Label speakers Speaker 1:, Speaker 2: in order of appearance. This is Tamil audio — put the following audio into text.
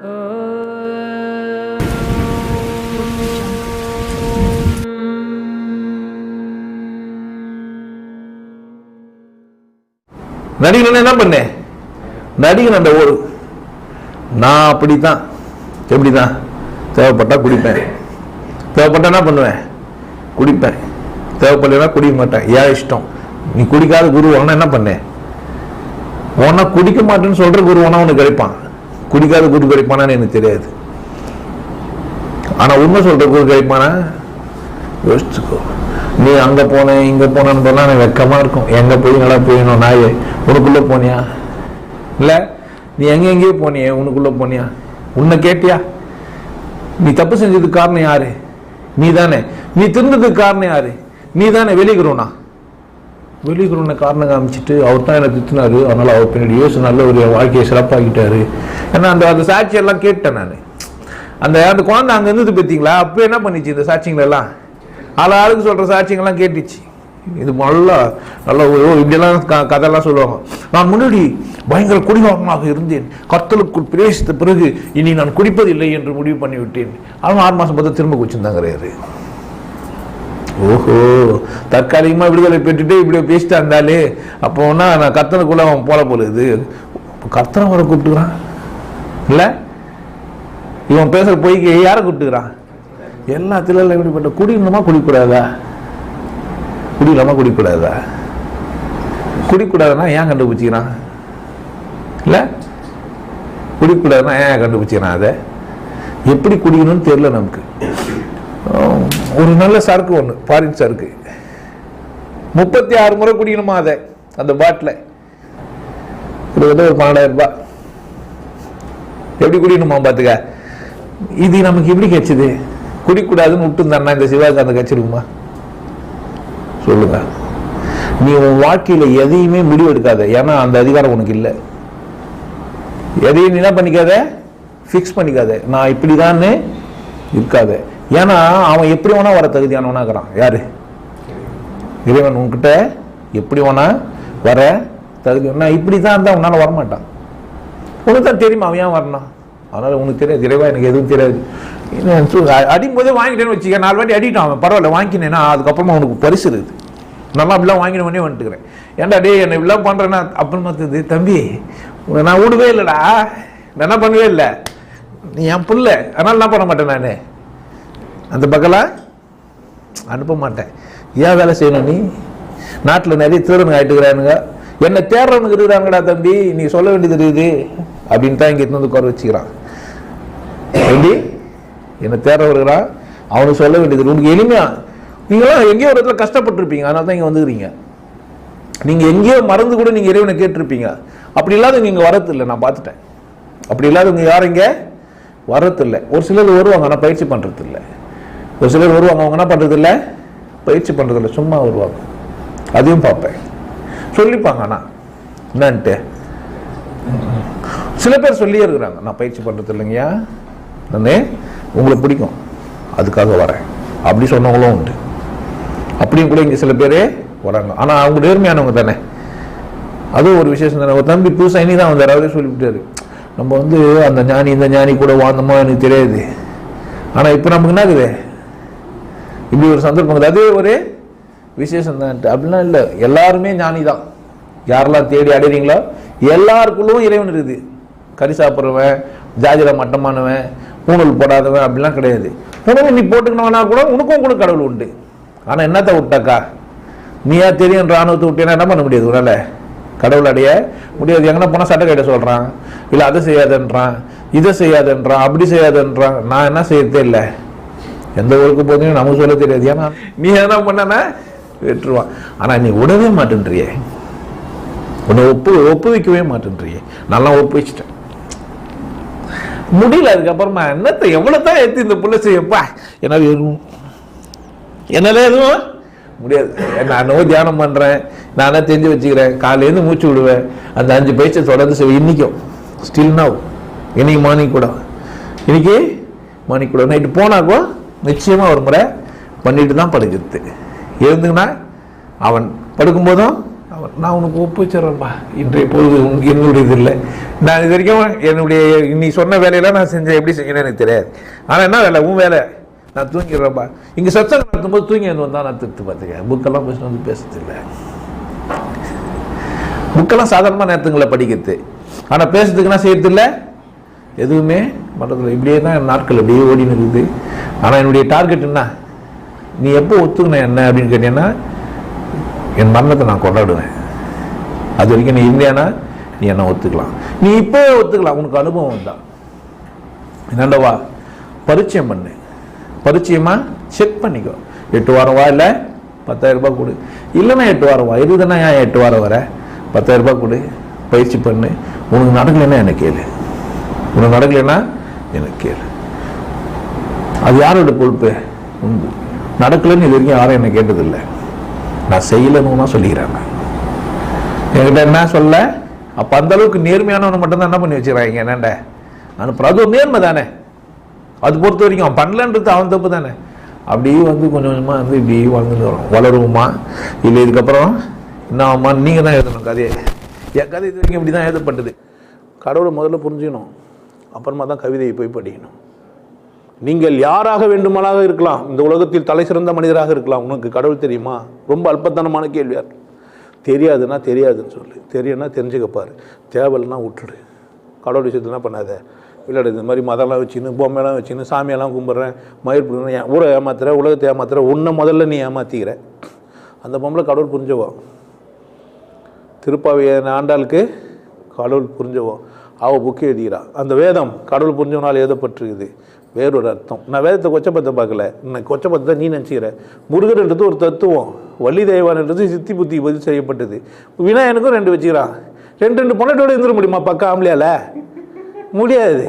Speaker 1: நடிகணும் என்ன பண்ணேன், நடிகன் அந்த ஒரு நான் அப்படித்தான். எப்படிதான்? தேவைப்பட்டா குடிப்பேன், தேவைப்பட்டா என்ன பண்ணுவேன், குடிப்பேன், தேவைப்படலைன்னா குடிக்க மாட்டேன், ஏன் இஷ்டம். நீ குடிக்காத குரு உன என்ன பண்ண, உன்னை குடிக்க மாட்டேன்னு சொல்ற குரு உன உனக்கு கிடைப்பான், குடிக்காத குரு கிடைப்பானான்னு எனக்கு தெரியாது. ஆனா உண்மை சொல்ற குரு கிடைப்பானா யோசிச்சுக்கோ. நீ அங்க போன இங்க போனன்னு சொன்னா எனக்கு வெக்கமா இருக்கும். எங்க போய் நல்லா போயணும் நாயே, உனக்குள்ள போனியா? இல்ல நீ எங்கேயோ போனிய, உனக்குள்ள போனியா? உன்னை கேட்டியா? நீ தப்பு செஞ்சதுக்கு காரணம் யாரு? நீ தானே. நீ திருந்ததுக்கு காரணம் யாரு? நீ தானே. வெளிக்கிறோனா காரணம் காமிச்சிட்டு அவர் தான் எனக்கு திட்டினாரு, அதனால அவர் பின்னாடி யோசி நல்ல ஒரு வாழ்க்கையை சிறப்பாக்கிட்டாரு. ஏன்னா அந்த சாட்சியெல்லாம் கேட்டேன் நான். அந்த குழந்தை அங்கே இருந்தது பார்த்தீங்களா, அப்போ என்ன பண்ணிச்சு, இந்த சாட்சிகள் எல்லாம் ஆளுக்கு சொல்கிற சாட்சியங்கள்லாம் கேட்டுச்சு. இது நல்லா இப்படியெல்லாம் கதையெல்லாம் சொல்லுவாங்க. நான் முன்னாடி பயங்கர குடிகாரனாக இருந்தேன், கர்த்தருக்குள் பிரவேசித்த பிறகு இனி நான் குடிப்பதில்லை என்று முடிவு பண்ணிவிட்டேன். அவன் 6 மாதம் பார்த்து திரும்ப குடிச்சிருந்தாங்கிறாரு. ஓஹோ, தற்காலிகமாக விடுதலை பெற்றுட்டு இப்படியே பேசிட்டா இருந்தாலே அப்போனா நான் கர்த்தனுக்குள்ள அவன் போல இது கர்த்தனை வர கூப்பிட்டுக்கிறான். இல்லை இவன் பேசுகிற பொய்க்கு யாரை கூப்பிட்டுக்கிறான்? எல்லாத்திலும் எப்படிப்பட்ட குடிக்கணுமா குடிக்கூடாதா? குடிக்கலாமா குடிக்கூடாதா? குடிக்கூடாதுன்னா ஏன் கண்டுபிடிச்சிக்கிறான்? இல்லை குடிக்கூடாதுன்னா ஏன் கண்டுபிடிச்சிக்கிறான்? அதை எப்படி குடிக்கணும்னு தெரியல நமக்கு. ஒரு நல்ல சரக்கு ஒன்று, ஃபாரின் சரக்கு 36 முறை குடிக்கணுமா அதை, அந்த பாட்டில் கிட்டத்தட்ட ஒரு 12,000 ரூபாய். எப்படி குடிக்கணுமா பார்த்துக்க. இது நமக்கு எப்படி கிடைச்சது? குடிக்கூடாதுன்னு விட்டு இருந்தா இந்த சிவாஜி கிடைச்சிருக்குமா சொல்லுங்க. நீ உன் வாழ்க்கையில எதையுமே முடிவு எடுக்காத, ஏன்னா அந்த அதிகாரம் உனக்கு இல்லை. எதையும் என்ன பண்ணிக்காத, ஃபிக்ஸ் பண்ணிக்காத, நான் இப்படிதான்னு இருக்காத. ஏன்னா அவன் எப்படி வேணா வர தகுதியானவனாகிறான். யாரு? இறைவன் உன்கிட்ட எப்படி வேணா வர தகுதி. நான் இப்படிதான் இருந்தா உன்னால வரமாட்டான். உனக்கு தான் தெரியுமா அவன் ஏன் வரணும். அதனால உனக்கு தெரியாது. இறைவா எனக்கு எதுவும் தெரியாது. அடிக்கும் போதே வாங்கிட்டேன்னு வச்சுக்க, 4 வாட்டி அடிட்டான் அவன், பரவாயில்ல வாங்கினேன்னா அதுக்கப்புறமா உனக்கு பரிசு இருக்குது. நல்லா அப்படிலாம் வாங்கினவனே வந்துட்டுக்கிறேன். ஏன்டா டே என்னை இப்படிலாம் பண்ணுறேன்னா அப்புறம் பார்த்தது தம்பி உன்னை நான் விடவே இல்லைடா, நான் என்ன பண்ணவே இல்லை, நீ என் புள்ள, அதனால என்ன பண்ண மாட்டேன், நான் அந்த பக்கம்லாம் அனுப்ப மாட்டேன். ஏன் வேலை செய்யணும்? நீ நாட்டில் நிறைய திருடனுங்க ஆகிட்டுக்கிறானுங்க, என்னை தேடுறவனுக்கு இருக்கிறாங்கடா தம்பி, நீ சொல்ல வேண்டியது இருக்குது அப்படின்னு தான் இங்கே வந்து குறை வச்சுக்கிறான். எப்படி என்னை தேடுறவர்களான் அவனுக்கு சொல்ல வேண்டியது. உனக்கு எளிமையா நீங்களாம் எங்கேயோ ஒரு இடத்துல கஷ்டப்பட்டுருப்பீங்க, அதனால தான் இங்கே வந்துக்கிறீங்க. நீங்கள் எங்கேயோ மறந்து கூட நீங்கள் இறைவனை கேட்டிருப்பீங்க. அப்படி இல்லாதவங்க இங்கே வரதில்லை, நான் பார்த்துட்டேன். அப்படி இல்லாதவங்க யாரும் இங்கே வரதில்லை. ஒரு சிலர் வருவாங்க, ஆனால் பயிற்சி பண்ணுறதில்லை. ஒரு சிலர் வருவாங்க, அவங்க என்ன பண்ணுறதில்ல, பயிற்சி பண்ணுறதில்ல, சும்மா வருவாங்க. அதையும் பார்ப்பேன், சொல்லிப்பாங்க. ஆனால் என்னன்ட்டு சில பேர் சொல்லியே இருக்கிறாங்க, நான் பயிற்சி பண்ணுறது இல்லைங்கய்யா, நான் உங்களை பிடிக்கும் அதுக்காக வரேன் அப்படி சொன்னவங்களும் உண்டு. அப்படியும் கூட இங்கே சில பேரே வராங்க. ஆனால் அவங்க நேர்மையானவங்க தானே, அதுவும் ஒரு விசேஷம் தானே. ஒரு தம்பி புதுசாக இனி தான் வந்தார், அவரே சொல்லிவிட்டாரு, நம்ம வந்து அந்த ஞானி இந்த ஞானி கூட வாழ்ந்தோமா எனக்கு தெரியாது, ஆனால் இப்போ நமக்கு என்ன இருக்குது, இப்படி ஒரு சந்தர்ப்பம், அதே ஒரு விசேஷம் தான். அப்படிலாம் இல்லை, எல்லாருமே ஞானி தான். யாரெல்லாம் தேடி அடைறீங்களோ எல்லாருக்குள்ளும் இறைவன் இருக்குது. கறி சாப்பிட்றவன், ஜாதியில் மட்டமானவன், பூணல் போடாதவன் அப்படிலாம் கிடையாது. பூணல் நீ போட்டுக்கணும்னா கூட உனக்கும் கூட கடவுள் உண்டு. ஆனால் என்னத்தை விட்டாக்கா, நீயா தெரியும் ராணுவத்தை விட்டேன்னா என்ன பண்ண முடியாது, உன்னால கடவுள் அடைய முடியாது. எங்கன்னா போனால் சட்டை கைட்ட சொல்கிறான், இல்லை அதை செய்யாதன்றான், இதை செய்யாதன்றான், அப்படி செய்யாதன்றான். நான் என்ன செய்யறதே இல்லை, எந்த ஊருக்கு போதையும் நமக்கு சொல்ல தெரியாது. ஏன்னா நீ என்ன பண்ணனா வெட்டுருவான். ஆனால் நீ விடவே மாட்டேன்றியே, உன்னை ஒப்புவிக்கவே மாட்டேன்றியே. நல்லா ஒப்புவிச்சிட்டேன், முடியல. அதுக்கப்புறமா என்னத்தை எவ்வளோதான் ஏற்றி இந்த புள்ள செய்யப்பா, என்னால் எதுவும் முடியாது. நான் தியானம் பண்ணுறேன், நானே தெரிஞ்சு வச்சுக்கிறேன், காலையிலேருந்து மூச்சு விடுவேன், அந்த 5 பயிற்சி தொடர்ந்து செய்வேன். இன்றைக்கும் ஸ்டில் நவ், இன்னைக்கு மார்னிங் கூட, இன்னைக்கு மார்னிங் கூட நைட்டு போனாக்கோ நிச்சயமாக ஒரு முறை பண்ணிட்டு தான் படுக்கிறது. இருந்துங்கன்னா அவன் படுக்கும்போதும் அவன் நான் உனக்கு ஒப்புச்சிட்றேன்ப்பா, இன்றைய பொழுது என்னுடைய இது இல்லை. நான் இது வரைக்கும் என்னுடைய நீ சொன்ன வேலையெல்லாம் நான் செஞ்சேன், எப்படி செஞ்சேன்னு எனக்கு தெரியாது. ஆனால் என்ன வேலை, உன் வேலை, நான் தூங்கிடுறேன்ப்பா. இங்கே சத்சங்கம் நடத்தும்போது தூங்கி வந்து வந்தால் நான் திருத்து பார்த்துக்கேன். புக்கெல்லாம் பேசிட்டு வந்து பேசுறதில்லை. புக்கெல்லாம் சாதாரணமாக நேரத்துங்களை படிக்கிறது, ஆனால் பேசுறதுக்குன்னா செய்யறதில்லை, எதுவுமே பண்ணுறதில்லை. இப்படியே தான் நாட்கள் அப்படியே ஓடின்னு இருக்குது. ஆனால் என்னுடைய டார்கெட் என்ன, நீ எப்போ ஒத்துக்கின என்ன அப்படின்னு கேட்டீங்கன்னா, என் மரணத்தை நான் கொண்டாடுவேன். அது வரைக்கும் நீ இல்லையானா நீ என்ன ஒத்துக்கலாம், நீ இப்போவே ஒத்துக்கலாம், உனக்கு அனுபவம் தான். என்னண்டவா, பரிச்சயம் பண்ணு, பரிச்சயமா செக் பண்ணிக்கோ. 8 வாரம் வா, இல்லை 10,000 ரூபாய் கொடு, இல்லைன்னா 8 வாரம் வா, இருதுன்னா ஏன் 8 வாரம் வர, 10,000 ரூபாய் கொடு, பயிற்சி பண்ணு. உனக்கு நடக்கலைன்னா எனக்கு கேளு, உனக்கு நடக்கலைன்னா எனக்கு கேளு. அது யாரோட பொறுப்பு? நடக்கலன்னு இது வரைக்கும் யாரும் என்ன கேட்டதில்லை. நான் செய்யலன்னு சொல்லிக்கிறேன். என்கிட்ட என்ன சொல்ல, அப்போ அந்த அளவுக்கு நேர்மையானவனை மட்டும்தான் என்ன பண்ணி வச்சுக்கிறாங்க. என்னண்ட அனுப்புற, அது ஒரு நேர்மை தானே. அது பொறுத்த வரைக்கும் அவன் பண்ணலன்றது அவன் தப்பு தானே. அப்படியே வந்து கொஞ்சம் கொஞ்சமாக வந்து இப்படி வாழ்ந்துட்டு வரும். வளருவோமா இல்லை இதுக்கப்புறம் என்ன ஆகுமா, நீங்கள் தான் எழுதணும் கதையை. என் கதை இது வரைக்கும் இப்படி தான் எழுதப்பட்டது. கடவுளை முதல்ல புரிஞ்சுக்கணும், அப்புறமா தான் கவிதையை போய் படிக்கணும். நீங்கள் யாராக வேண்டுமானாக இருக்கலாம், இந்த உலகத்தில் தலை சிறந்த மனிதராக இருக்கலாம். உனக்கு கடவுள் தெரியுமா? ரொம்ப அல்பத்தனமான கேள்வியார். தெரியாதுன்னா தெரியாதுன்னு சொல்லு, தெரியும்னா தெரிஞ்சுக்கப்பாரு, தேவைன்னா விட்டுடு. கடவுள் விஷயத்துல என்ன பண்ணாத, விளையாடு. இந்த மாதிரி மதம்லாம் வச்சுன்னு பொம்மையெல்லாம் வச்சுன்னு சாமியெல்லாம் கும்பிட்றேன், மயிர் பிடிக்கிறேன், ஊரை ஏமாத்துற, உலகத்தை ஏமாத்துற, உன்னை முதல்ல நீ ஏமாத்திக்கிற. அந்த பொம்பளை கடவுள் புரிஞ்சவோ, திருப்பாவைய ஆண்டாளுக்கு கடவுள் புரிஞ்சவோ, அவள் புக்கு எழுதிக்கிறா. அந்த வேதம் கடவுள் புரிஞ்சவனால் எழுதப்பட்டிருக்குது, வேறொரு அர்த்தம். நான் வேதத்தை கொச்சப்பத்தை பார்க்கல, நான் கொச்சப்பத்தை நீ நினச்சிக்கிற. முருகன்ன்றது ஒரு தத்துவம், வள்ளி தெய்வான்ன்றது சித்தி புத்தி பதில் செய்யப்பட்டது. விநாயகனுக்கும் 2 வச்சுக்கிறான். 2 பொண்ணட்டோடு இருந்துட முடியுமா பக்கம் ஆம்பளையால? முடியாது.